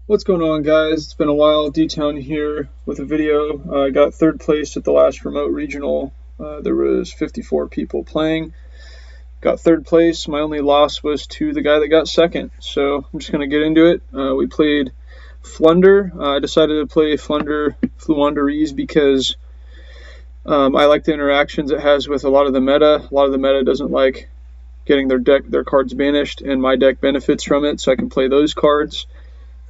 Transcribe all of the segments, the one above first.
What's going on, guys? It's been a while. D-Town here with a video. I got third place at the last remote regional. There was 54 people playing. Got third place. My only loss was to the guy that got second. So I'm just going to get into it. We played Flunder. I decided to play Floowandereeze because I like the interactions it has with a lot of the meta. A lot of the meta doesn't like getting their cards banished, and my deck benefits from it, so I can play those cards.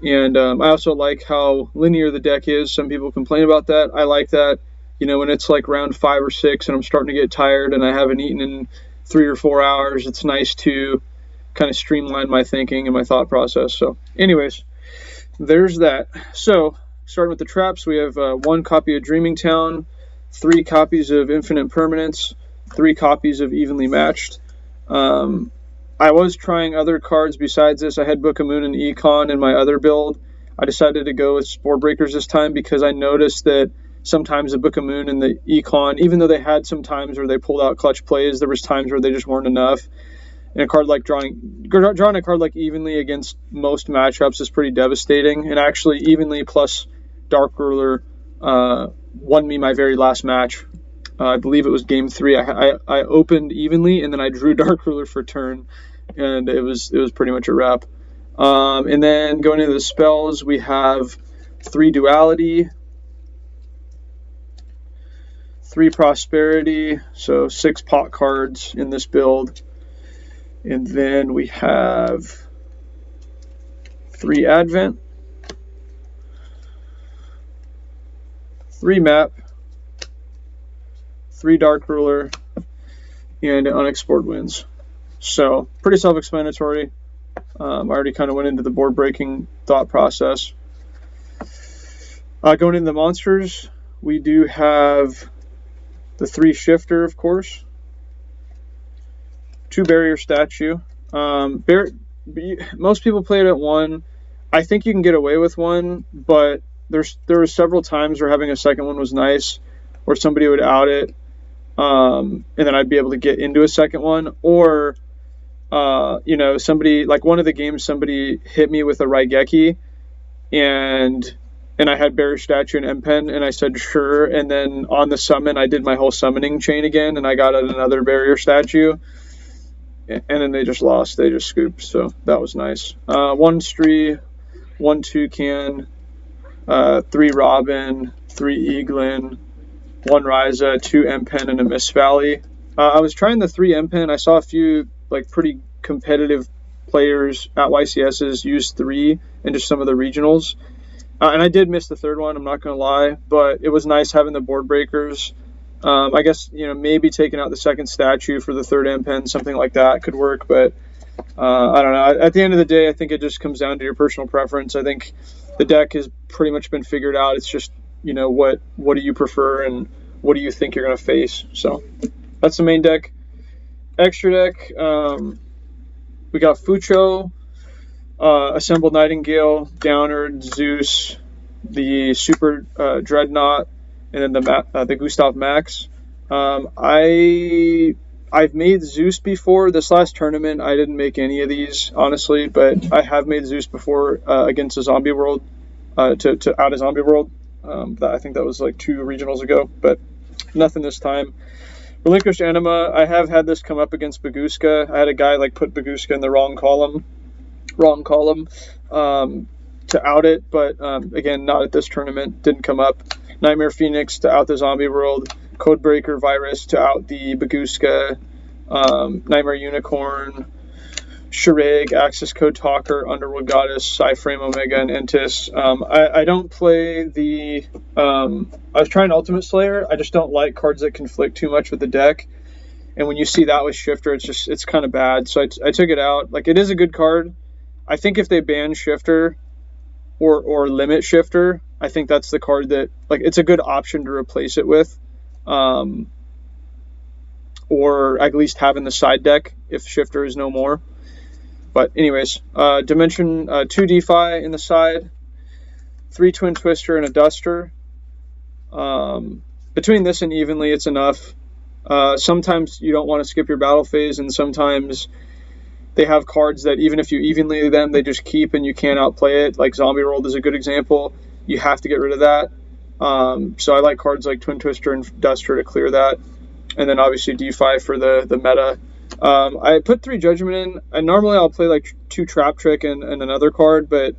And I also like how linear the deck is. Some people complain about that. I like that. You know, when it's like round 5 or 6 and I'm starting to get tired and I haven't eaten in 3 or 4 hours, it's nice to kind of streamline my thinking and my thought process. So anyways, there's that. So starting with the traps, we have 1 copy of Dreaming Town, 3 copies of Infinite Permanence, 3 copies of Evenly Matched. I was trying other cards besides this. I had Book of Moon and Econ in my other build. I decided to go with Spore Breakers this time because I noticed that sometimes the Book of Moon and the Econ, even though they had some times where they pulled out clutch plays, there was times where they just weren't enough. And a card like drawing a card like Evenly against most matchups is pretty devastating. And actually, Evenly plus Dark Ruler won me my very last match. I believe it was game 3. I opened Evenly and then I drew Dark Ruler for turn, and it was pretty much a wrap. And then going into the spells, we have 3 Duality, 3 Prosperity, so 6 pot cards in this build. And then we have 3 Advent, 3 Map, 3 Dark Ruler, and Unexplored Winds. So pretty self-explanatory. I already kind of went into the board breaking thought process. Going into the monsters, we do have the 3 Shifter, of course, 2 Barrier Statue. Most people play it at 1. I think you can get away with 1, but there were several times where having a second one was nice, or somebody would out it. And then I'd be able to get into a second one, or somebody, like one of the games, somebody hit me with a Raigeki, and I had Barrier Statue and M-Pen, and I said sure, and then on the summon I did my whole summoning chain again, and I got out another Barrier Statue, and then they just lost. They just scooped, so that was nice. 1 Stree, 1 Toucan, 3 Robin, 3 Eaglin, 1 Ryza, 2 M-Pen, and a Mist Valley. I was trying the 3 M-Pen. I saw a few like pretty competitive players at YCS's use 3 in just some of the regionals. And I did miss the third one, I'm not going to lie, but it was nice having the board breakers. I guess, maybe taking out the second statue for the third M-Pen, something like that could work, but I don't know. At the end of the day, I think it just comes down to your personal preference. I think the deck has pretty much been figured out. It's just, what do you prefer and what do you think you're going to face? So that's the main deck. Extra deck, we got Fucho, Assembled Nightingale, Downard, Zeus, the Super Dreadnought, and then the Gustav Max. I've made Zeus before. This last tournament, I didn't make any of these, honestly, but I have made Zeus before against a zombie world, to out a zombie world. I think that was like 2 regionals ago, but nothing this time. Relinquished Anima, I have had this come up against Baguska. I had a guy put Baguska in the wrong column to out it, but again, not at this tournament, didn't come up. Nightmare Phoenix to out the zombie world, Codebreaker Virus to out the Baguska, Nightmare Unicorn, Shirag, Access Code Talker, Underworld Goddess, Psyframe Omega, and Entis. I don't play the... I was trying Ultimate Slayer. I just don't like cards that conflict too much with the deck. And when you see that with Shifter, it's kind of bad. So I took it out. It is a good card. I think if they ban Shifter or limit Shifter, I think that's the card that... it's a good option to replace it with. Or at least have in the side deck if Shifter is no more. But anyways, Dimension 2 DeFi in the side, 3 Twin Twister and a Duster. Between this and Evenly, it's enough. Sometimes you don't want to skip your battle phase, and sometimes they have cards that even if you evenly them, they just keep and you can't outplay it. Like Zombie World is a good example. You have to get rid of that. So I like cards like Twin Twister and Duster to clear that. And then obviously D5 for the meta. I put 3 Judgment in. And normally I'll play like 2 Trap Trick and another card, but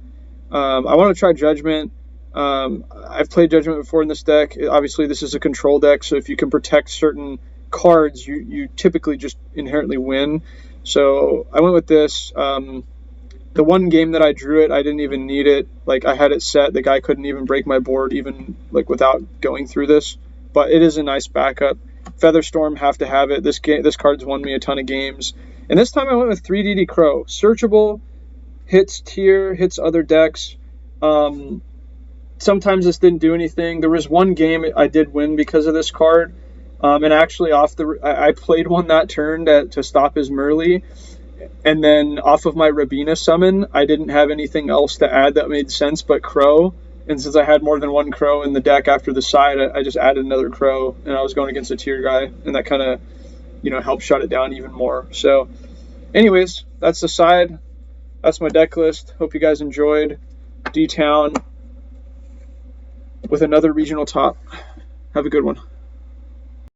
I want to try Judgment. I've played Judgment before in this deck. Obviously, this is a control deck, so if you can protect certain cards, you typically just inherently win. So I went with this. The one game that I drew it, I didn't even need it. Like, I had it set. The guy couldn't even break my board even like without going through this. But it is a nice backup. Featherstorm, have to have it. This card's won me a ton of games. And this time I went with 3DD Crow. Searchable, hits tier, hits other decks. Sometimes this didn't do anything. There was one game I did win because of this card. And actually I played one that turn to stop his Merly. And then off of my Rabina summon, I didn't have anything else to add that made sense but Crow. And since I had more than one Crow in the deck after the side, I just added another Crow. And I was going against a tier guy. And that kind of, helped shut it down even more. So anyways, that's the side. That's my deck list. Hope you guys enjoyed D-Town with another regional top. Have a good one.